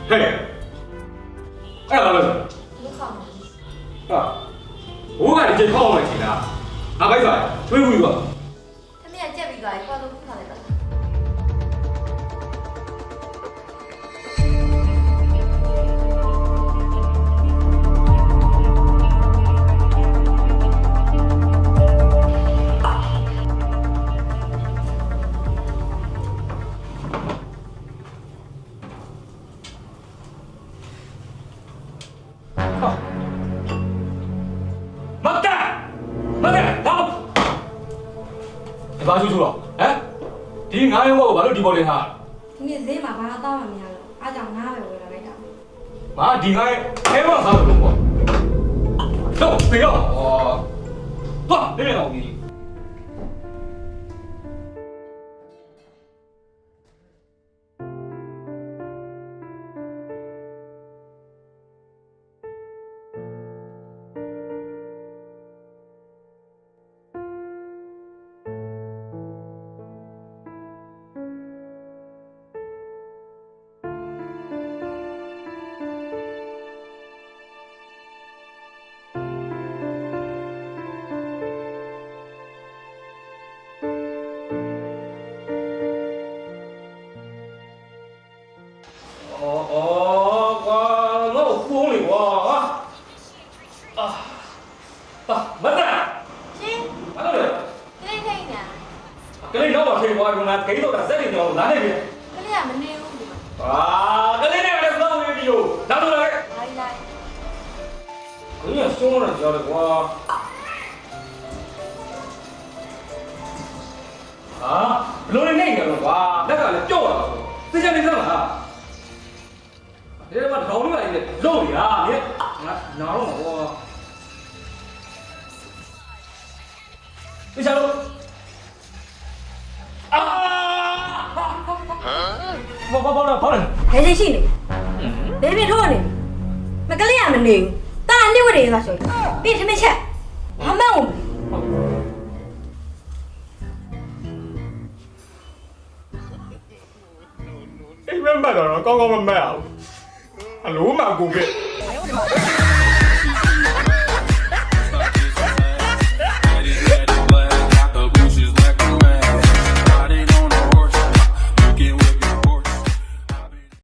ဟဲ့အဲ့ဒါလည်း လူခေါင်း ဟာဘိုးကဒီချိန်ဖောက်အောင်ချင်တာငါပိုက်စားတွေးဘူးကွာ သမီးကကြက်ပြီးသွားပြီခေါ်လို့ခါလိုက်ပါဘာသူဆိုတော့ဟမ်ဒီငါးရုံးဘောကိုဘာလို့ဒီပေါ်တင်ထား ဒီနေ့ဈေးမှာဘာသာတောင်းမှမရလို့အားကြောင့်ငါးပဲဝယ်လာလိုက်တာ ငါဒီငါးရဲဘောစားလို့ပေါ့တော့ပြေရောသွားနေနေတော့ကြီးကလေးတော့ထေဘွားကငါဂိမ်းတော့တာစက်နေတော့လာနေပြီ ကလေးကမနေဘူးဒီမှာ ကလေးနဲ့လည်းတော့ဝင်ပြီလို့လာတော့လေ လိုက်လိုက် ဘယ်ရဆုံးမလဲကြောက်တယ်ကွာဘလို့နေနေကြတော့ကွာလက်ကလည်းကြောက်တာသိချင်နေစမ်းလားဒီမှာထောင်းလို့ရတယ်လုံးရလေငါနားတော့ကွာသိချင်လို့ဘာလဲဘယ်ရှိနေဘယ်ပြထိုးနေမကလေးကမနေဘူးတာနေဝတ်နေလားဆိုပြီးထမင်းချက်မမောင်းအိမ်မက်တော့ကောင်းကောင်းမမက်အောင်အလိုမှကိုကဲ